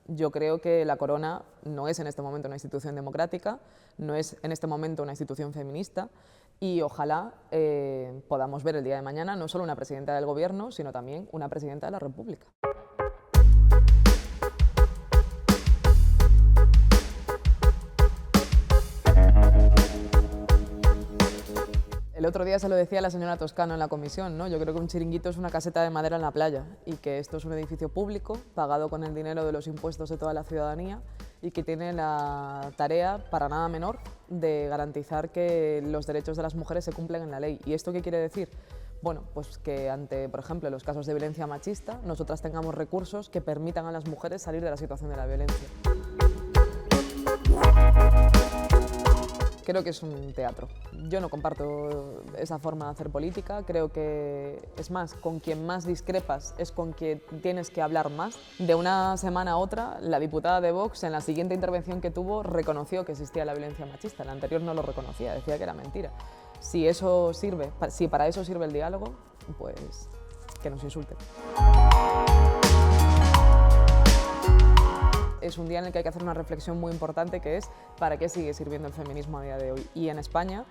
Yo creo que la Corona no es en este momento una institución democrática, no es en este momento una institución feminista y ojalá podamos ver el día de mañana no solo una presidenta del Gobierno, sino también una presidenta de la República. El otro día se lo decía la señora Toscano en la comisión, ¿no? Yo creo que un chiringuito es una caseta de madera en la playa y que esto es un edificio público pagado con el dinero de los impuestos de toda la ciudadanía y que tiene la tarea, para nada menor, de garantizar que los derechos de las mujeres se cumplen en la ley. ¿Y esto qué quiere decir? Bueno, pues que ante, por ejemplo, los casos de violencia machista, nosotras tengamos recursos que permitan a las mujeres salir de la situación de la violencia. Creo que es un teatro. Yo no comparto esa forma de hacer política. Creo que, es más, con quien más discrepas es con quien tienes que hablar más. De una semana a otra, la diputada de Vox, en la siguiente intervención que tuvo, reconoció que existía la violencia machista. La anterior no lo reconocía, decía que era mentira. Si eso sirve, si para eso sirve el diálogo, pues que nos insulten. Es un día en el que hay que hacer una reflexión muy importante, que es ¿para qué sigue sirviendo el feminismo a día de hoy? Y en España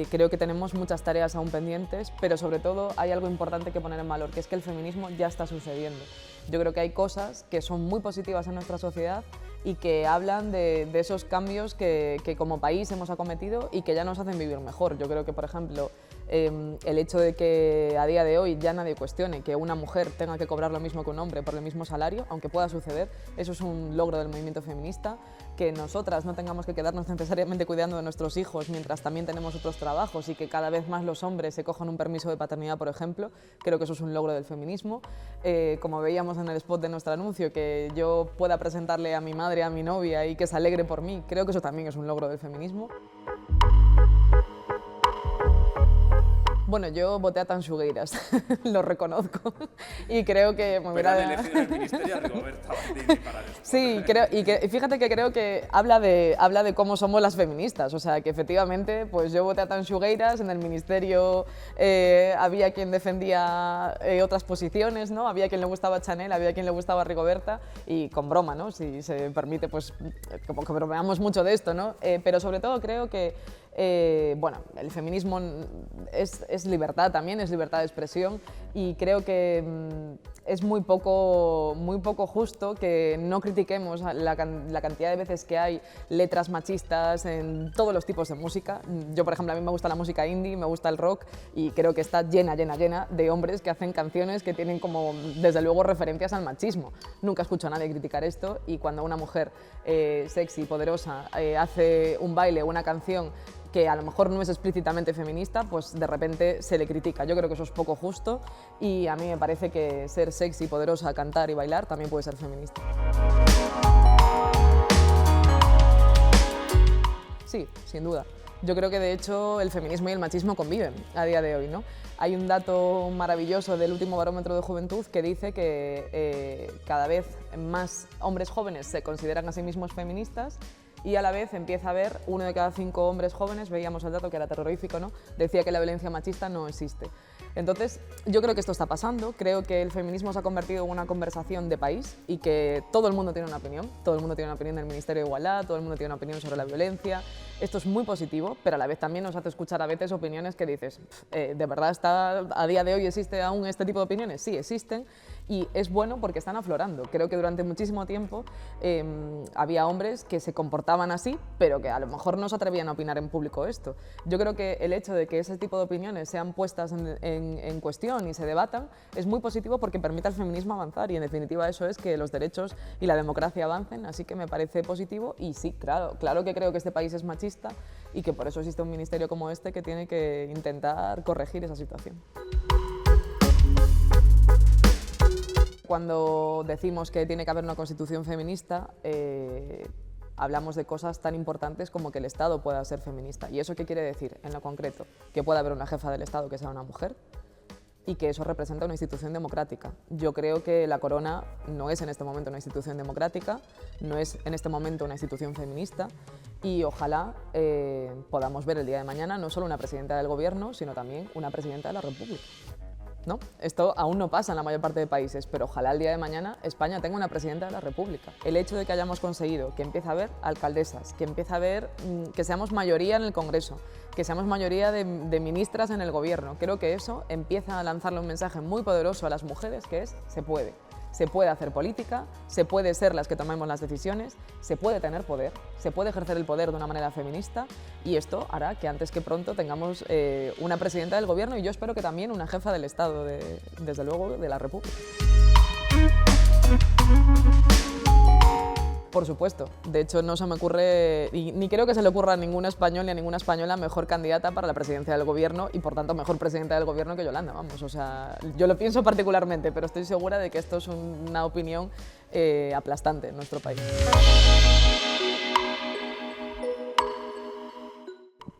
creo que tenemos muchas tareas aún pendientes, pero sobre todo hay algo importante que poner en valor, que es que el feminismo ya está sucediendo. Yo creo que hay cosas que son muy positivas en nuestra sociedad y que hablan de esos cambios que como país hemos acometido y que ya nos hacen vivir mejor. Yo creo que, por ejemplo, el hecho de que a día de hoy ya nadie cuestione que una mujer tenga que cobrar lo mismo que un hombre por el mismo salario, aunque pueda suceder, eso es un logro del movimiento feminista. Que nosotras no tengamos que quedarnos necesariamente cuidando de nuestros hijos mientras también tenemos otros trabajos y que cada vez más los hombres se cojan un permiso de paternidad, por ejemplo, creo que eso es un logro del feminismo. Como veíamos en el spot de nuestro anuncio, que yo pueda presentarle a mi madre, a mi novia y que se alegre por mí, creo que eso también es un logro del feminismo. Bueno, yo voté a Tanxugueiras, lo reconozco, y creo que me hubiera... Pero han elegido en el ministerio a Rigoberta Bandini para después. Sí, y fíjate que creo que habla de cómo somos las feministas, o sea, que efectivamente pues yo voté a Tanxugueiras, en el ministerio había quien defendía otras posiciones, ¿no? Había quien le gustaba Chanel, había quien le gustaba Rigoberta, y con broma, ¿no? Si se permite, pues como que bromeamos mucho de esto, ¿no? Pero sobre todo creo que bueno, el feminismo es libertad también, es libertad de expresión y creo que es muy poco justo que no critiquemos la cantidad de veces que hay letras machistas en todos los tipos de música. Yo, por ejemplo, a mí me gusta la música indie, me gusta el rock y creo que está llena de hombres que hacen canciones que tienen como, desde luego, referencias al machismo. Nunca escucho a nadie criticar esto y cuando una mujer sexy, poderosa, hace un baile o una canción que a lo mejor no es explícitamente feminista, pues de repente se le critica. Yo creo que eso es poco justo y a mí me parece que ser sexy, poderosa, cantar y bailar también puede ser feminista. Sí, sin duda. Yo creo que de hecho el feminismo y el machismo conviven a día de hoy, ¿no? Hay un dato maravilloso del último barómetro de juventud que dice que cada vez más hombres jóvenes se consideran a sí mismos feministas y a la vez empieza a haber 1 de cada 5 hombres jóvenes, veíamos el dato que era terrorífico, ¿no? Decía que la violencia machista no existe. Entonces, yo creo que esto está pasando, creo que el feminismo se ha convertido en una conversación de país y que todo el mundo tiene una opinión, todo el mundo tiene una opinión del Ministerio de Igualdad, todo el mundo tiene una opinión sobre la violencia. Esto es muy positivo, pero a la vez también nos hace escuchar a veces opiniones que dices, ¿de verdad a día de hoy existe aún este tipo de opiniones? Sí, existen y es bueno porque están aflorando. Creo que durante muchísimo tiempo había hombres que se comportaban así, pero que a lo mejor no se atrevían a opinar en público esto. Yo creo que el hecho de que ese tipo de opiniones sean puestas en cuestión y se debatan es muy positivo porque permite al feminismo avanzar y en definitiva eso es que los derechos y la democracia avancen, así que me parece positivo y sí, claro que creo que este país es machista y que por eso existe un ministerio como este que tiene que intentar corregir esa situación. Cuando decimos que tiene que haber una constitución feminista, hablamos de cosas tan importantes como que el Estado pueda ser feminista. ¿Y eso qué quiere decir en lo concreto? Que pueda haber una jefa del Estado que sea una mujer y que eso representa una institución democrática. Yo creo que la Corona no es en este momento una institución democrática, no es en este momento una institución feminista y ojalá podamos ver el día de mañana no solo una presidenta del Gobierno, sino también una presidenta de la República. ¿no? Esto aún no pasa en la mayor parte de países, pero ojalá el día de mañana España tenga una presidenta de la República. El hecho de que hayamos conseguido que empiece a haber alcaldesas, que empiece a haber que seamos mayoría en el Congreso, que seamos mayoría de ministras en el Gobierno, creo que eso empieza a lanzarle un mensaje muy poderoso a las mujeres, que es: se puede. Se puede hacer política, se puede ser las que tomemos las decisiones, se puede tener poder, se puede ejercer el poder de una manera feminista, y esto hará que antes que pronto tengamos una presidenta del Gobierno, y yo espero que también una jefa del Estado, desde luego, de la República. Por supuesto. De hecho, no se me ocurre, y ni creo que se le ocurra a ningún español ni a ninguna española mejor candidata para la presidencia del Gobierno y, por tanto, mejor presidenta del Gobierno que Yolanda, vamos. O sea, yo lo pienso particularmente, pero estoy segura de que esto es una opinión aplastante en nuestro país.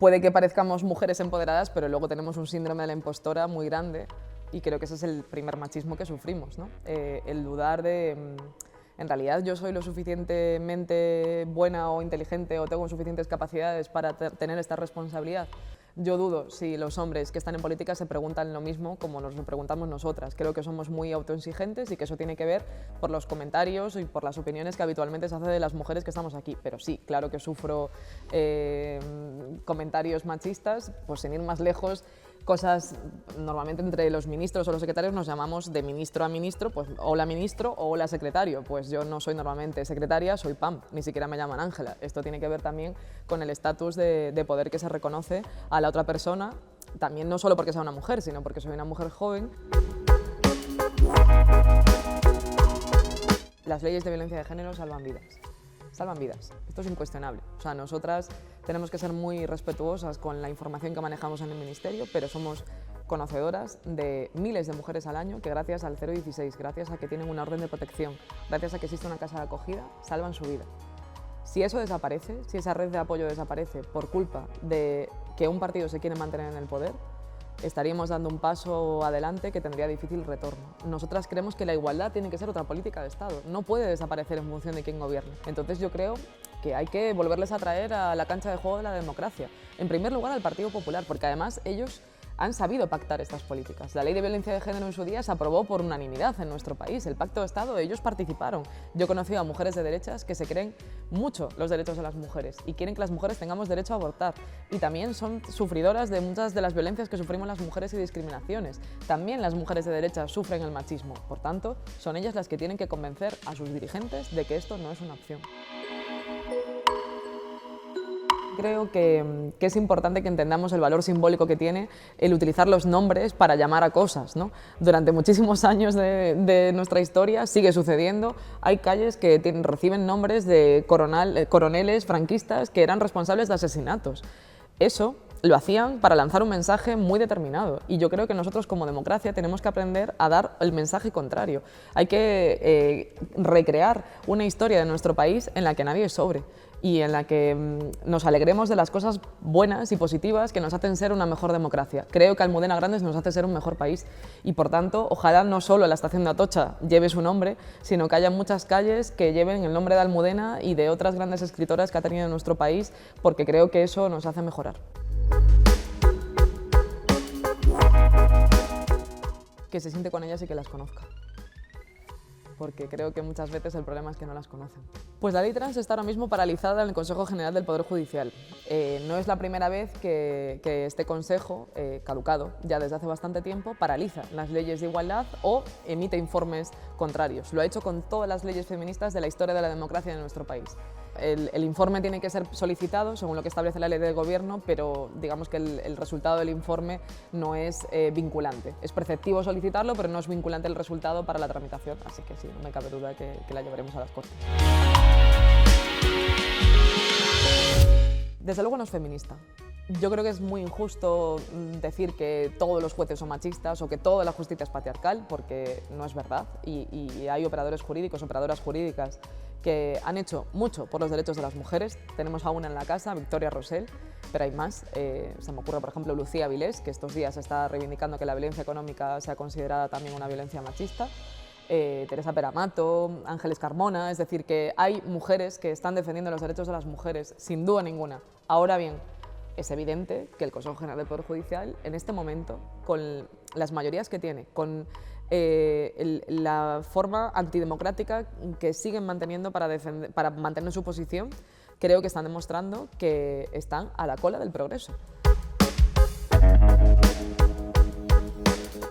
Puede que parezcamos mujeres empoderadas, pero luego tenemos un síndrome de la impostora muy grande, y creo que ese es el primer machismo que sufrimos, ¿no? El dudar de... ¿En realidad yo soy lo suficientemente buena o inteligente o tengo suficientes capacidades para tener esta responsabilidad? Yo dudo si los hombres que están en política se preguntan lo mismo como nos lo preguntamos nosotras. Creo que somos muy autoexigentes y que eso tiene que ver por los comentarios y por las opiniones que habitualmente se hace de las mujeres que estamos aquí. Pero sí, claro que sufro comentarios machistas, pues sin ir más lejos. Cosas, normalmente entre los ministros o los secretarios nos llamamos de ministro a ministro, pues hola ministro o hola secretario. Pues yo no soy normalmente secretaria, soy Pam, ni siquiera me llaman Ángela. Esto tiene que ver también con el estatus de poder que se reconoce a la otra persona, también no solo porque sea una mujer, sino porque soy una mujer joven. Las leyes de violencia de género salvan vidas. Salvan vidas. Esto es incuestionable. O sea, nosotras tenemos que ser muy respetuosas con la información que manejamos en el Ministerio, pero somos conocedoras de miles de mujeres al año que, gracias al 016, gracias a que tienen una orden de protección, gracias a que existe una casa de acogida, salvan su vida. Si eso desaparece, si esa red de apoyo desaparece por culpa de que un partido se quiere mantener en el poder, estaríamos dando un paso adelante que tendría difícil retorno. Nosotras creemos que la igualdad tiene que ser otra política de Estado, no puede desaparecer en función de quién gobierne. Entonces yo creo que hay que volverles a traer a la cancha de juego de la democracia. En primer lugar al Partido Popular, porque además ellos han sabido pactar estas políticas. La ley de violencia de género en su día se aprobó por unanimidad en nuestro país. El Pacto de Estado, ellos participaron. Yo he conocido a mujeres de derechas que se creen mucho los derechos de las mujeres y quieren que las mujeres tengamos derecho a abortar. Y también son sufridoras de muchas de las violencias que sufrimos las mujeres y discriminaciones. También las mujeres de derechas sufren el machismo. Por tanto, son ellas las que tienen que convencer a sus dirigentes de que esto no es una opción. Creo que es importante que entendamos el valor simbólico que tiene el utilizar los nombres para llamar a cosas, ¿no? Durante muchísimos años de nuestra historia sigue sucediendo. Hay calles que reciben nombres de coroneles franquistas que eran responsables de asesinatos. Eso lo hacían para lanzar un mensaje muy determinado, y yo creo que nosotros como democracia tenemos que aprender a dar el mensaje contrario. Hay que recrear una historia de nuestro país en la que nadie es sobre y en la que nos alegremos de las cosas buenas y positivas que nos hacen ser una mejor democracia. Creo que Almudena Grandes nos hace ser un mejor país y, por tanto, ojalá no solo la estación de Atocha lleve su nombre, sino que haya muchas calles que lleven el nombre de Almudena y de otras grandes escritoras que ha tenido nuestro país, porque creo que eso nos hace mejorar. Que se siente con ellas y que las conozca, porque creo que muchas veces el problema es que no las conocen. Pues la ley trans está ahora mismo paralizada en el Consejo General del Poder Judicial. No es la primera vez que este Consejo, caducado ya desde hace bastante tiempo, paraliza las leyes de igualdad o emite informes contrarios. Lo ha hecho con todas las leyes feministas de la historia de la democracia de nuestro país. El informe tiene que ser solicitado según lo que establece la ley del Gobierno, pero digamos que el resultado del informe no es vinculante. Es preceptivo solicitarlo, pero no es vinculante el resultado para la tramitación, así que sí, no me cabe duda que la llevaremos a las Cortes. Desde luego no es feminista. Yo creo que es muy injusto decir que todos los jueces son machistas o que toda la justicia es patriarcal, porque no es verdad, y hay operadores jurídicos, operadoras jurídicas que han hecho mucho por los derechos de las mujeres. Tenemos a una en la casa, Victoria Rosell, pero hay más. Se me ocurre, por ejemplo, Lucía Vilés, que estos días está reivindicando que la violencia económica sea considerada también una violencia machista. Teresa Peramato, Ángeles Carmona, es decir, que hay mujeres que están defendiendo los derechos de las mujeres, sin duda ninguna. Ahora bien, es evidente que el Consejo General del Poder Judicial, en este momento, con las mayorías que tiene, con la forma antidemocrática que siguen manteniendo para mantener su posición, creo que están demostrando que están a la cola del progreso.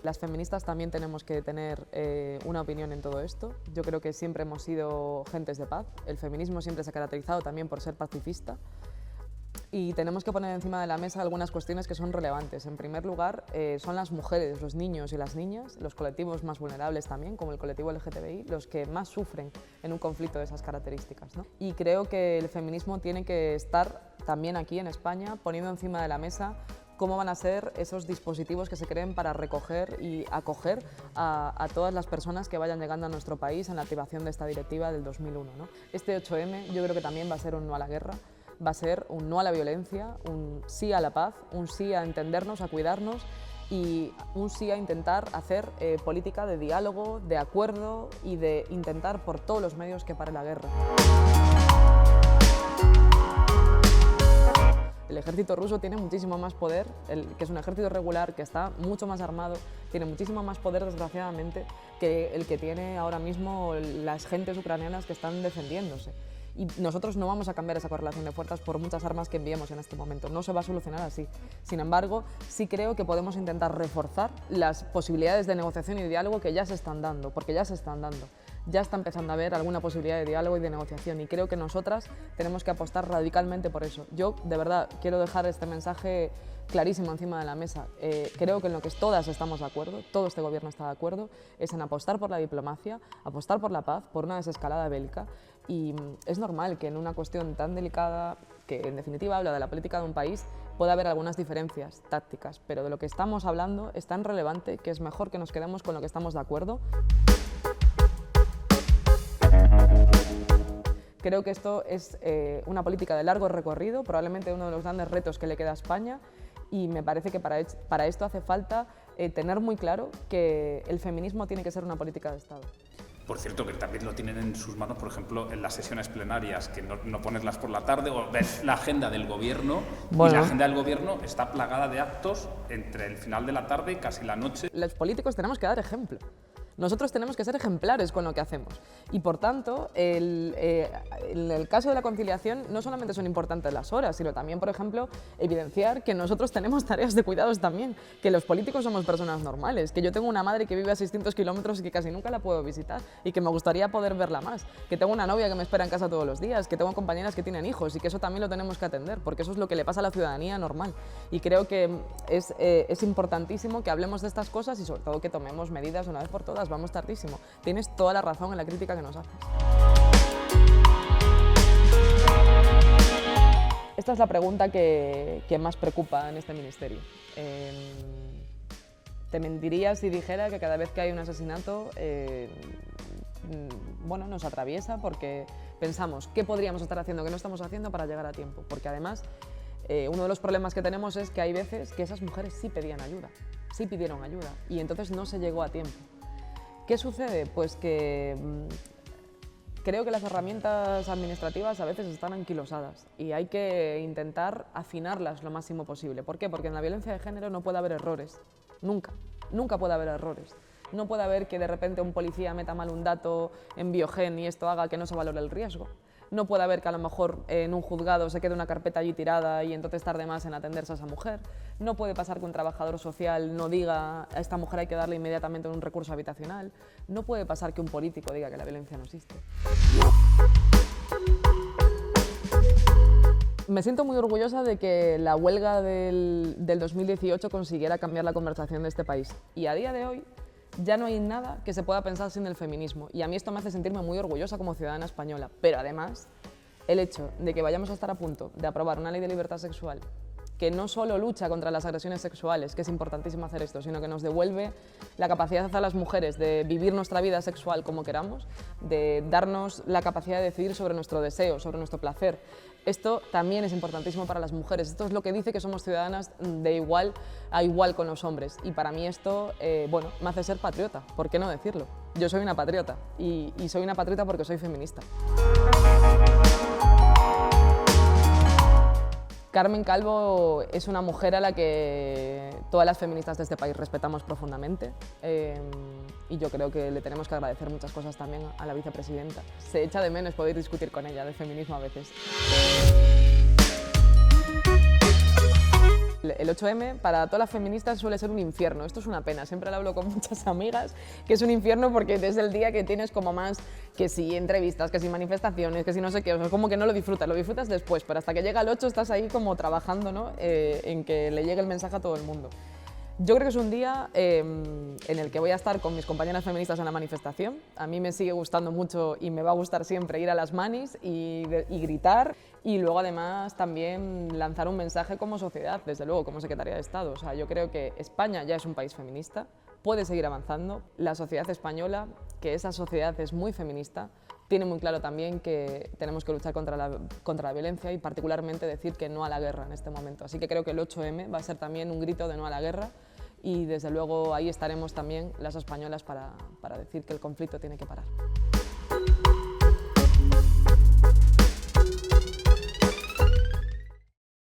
Las feministas también tenemos que tener una opinión en todo esto. Yo creo que siempre hemos sido gentes de paz. El feminismo siempre se ha caracterizado también por ser pacifista. Y tenemos que poner encima de la mesa algunas cuestiones que son relevantes. En primer lugar, son las mujeres, los niños y las niñas, los colectivos más vulnerables también, como el colectivo LGTBI, los que más sufren en un conflicto de esas características, ¿no? Y creo que el feminismo tiene que estar también aquí en España, poniendo encima de la mesa cómo van a ser esos dispositivos que se creen para recoger y acoger a todas las personas que vayan llegando a nuestro país en la activación de esta directiva del 2001, ¿no? Este 8M yo creo que también va a ser un no a la guerra, va a ser un no a la violencia, un sí a la paz, un sí a entendernos, a cuidarnos y un sí a intentar hacer política de diálogo, de acuerdo y de intentar por todos los medios que pare la guerra. El ejército ruso tiene muchísimo más poder, que es un ejército regular, que está mucho más armado, tiene muchísimo más poder, desgraciadamente, que el que tiene ahora mismo las gentes ucranianas que están defendiéndose. Y nosotros no vamos a cambiar esa correlación de fuerzas por muchas armas que enviemos en este momento. No se va a solucionar así. Sin embargo, sí creo que podemos intentar reforzar las posibilidades de negociación y de diálogo que ya se están dando, porque ya se están dando. Ya está empezando a haber alguna posibilidad de diálogo y de negociación y creo que nosotras tenemos que apostar radicalmente por eso. Yo, de verdad, quiero dejar este mensaje clarísimo encima de la mesa. Creo que en lo que todas estamos de acuerdo, todo este gobierno está de acuerdo, es en apostar por la diplomacia, apostar por la paz, por una desescalada bélica. Y es normal que en una cuestión tan delicada, que en definitiva habla de la política de un país, pueda haber algunas diferencias tácticas, pero de lo que estamos hablando es tan relevante que es mejor que nos quedemos con lo que estamos de acuerdo. Creo que esto es una política de largo recorrido, probablemente uno de los grandes retos que le queda a España, y me parece que para esto hace falta tener muy claro que el feminismo tiene que ser una política de Estado. Por cierto, que también lo tienen en sus manos, por ejemplo, en las sesiones plenarias, que no ponerlas por la tarde, o ves la agenda del gobierno, bueno, y la agenda del gobierno está plagada de actos entre el final de la tarde y casi la noche. Los políticos tenemos que dar ejemplo. Nosotros tenemos que ser ejemplares con lo que hacemos y, por tanto, en el caso de la conciliación no solamente son importantes las horas, sino también, por ejemplo, evidenciar que nosotros tenemos tareas de cuidados también, que los políticos somos personas normales, que yo tengo una madre que vive a 600 kilómetros y que casi nunca la puedo visitar y que me gustaría poder verla más, que tengo una novia que me espera en casa todos los días, que tengo compañeras que tienen hijos y que eso también lo tenemos que atender, porque eso es lo que le pasa a la ciudadanía normal. Y creo que es importantísimo que hablemos de estas cosas y sobre todo que tomemos medidas una vez por todas. Vamos tardísimo. Tienes toda la razón en la crítica que nos haces. Esta es la pregunta que más preocupa en este ministerio. Te mentiría si dijera que cada vez que hay un asesinato, bueno, nos atraviesa porque pensamos qué podríamos estar haciendo, qué no estamos haciendo para llegar a tiempo. Porque además, uno de los problemas que tenemos es que hay veces que esas mujeres sí pedían ayuda, sí pidieron ayuda y entonces no se llegó a tiempo. ¿Qué sucede? Pues que creo que las herramientas administrativas a veces están anquilosadas y hay que intentar afinarlas lo máximo posible. ¿Por qué? Porque en la violencia de género no puede haber errores, nunca, nunca puede haber errores. No puede haber que de repente un policía meta mal un dato en Biogen y esto haga que no se valore el riesgo. No puede haber que a lo mejor en un juzgado se quede una carpeta allí tirada y entonces tarde más en atenderse a esa mujer. No puede pasar que un trabajador social no diga a esta mujer hay que darle inmediatamente un recurso habitacional. No puede pasar que un político diga que la violencia no existe. Me siento muy orgullosa de que la huelga del 2018 consiguiera cambiar la conversación de este país. Y a día de hoy ya no hay nada que se pueda pensar sin el feminismo y a mí esto me hace sentirme muy orgullosa como ciudadana española, pero además el hecho de que vayamos a estar a punto de aprobar una ley de libertad sexual que no solo lucha contra las agresiones sexuales, que es importantísimo hacer esto, sino que nos devuelve la capacidad a las mujeres de vivir nuestra vida sexual como queramos, de darnos la capacidad de decidir sobre nuestro deseo, sobre nuestro placer. Esto también es importantísimo para las mujeres. Esto es lo que dice que somos ciudadanas de igual a igual con los hombres. Y para mí esto, bueno, me hace ser patriota. ¿Por qué no decirlo? Yo soy una patriota y soy una patriota porque soy feminista. Carmen Calvo es una mujer a la que todas las feministas de este país respetamos profundamente y yo creo que le tenemos que agradecer muchas cosas también a la vicepresidenta. Se echa de menos poder discutir con ella de feminismo a veces. El 8M para todas las feministas suele ser un infierno, esto es una pena, siempre lo hablo con muchas amigas, que es un infierno porque es el día que tienes como más que si entrevistas, que si manifestaciones, que si no sé qué, o sea, como que no lo disfrutas después, pero hasta que llega el 8 estás ahí como trabajando, ¿no? En que le llegue el mensaje a todo el mundo. Yo creo que es un día en el que voy a estar con mis compañeras feministas en la manifestación. A mí me sigue gustando mucho y me va a gustar siempre ir a las manis y gritar y luego además también lanzar un mensaje como sociedad, desde luego como Secretaría de Estado. O sea, yo creo que España ya es un país feminista, puede seguir avanzando. La sociedad española, que esa sociedad es muy feminista, tiene muy claro también que tenemos que luchar contra la violencia y particularmente decir que no a la guerra en este momento. Así que creo que el 8M va a ser también un grito de no a la guerra y desde luego ahí estaremos también las españolas para decir que el conflicto tiene que parar.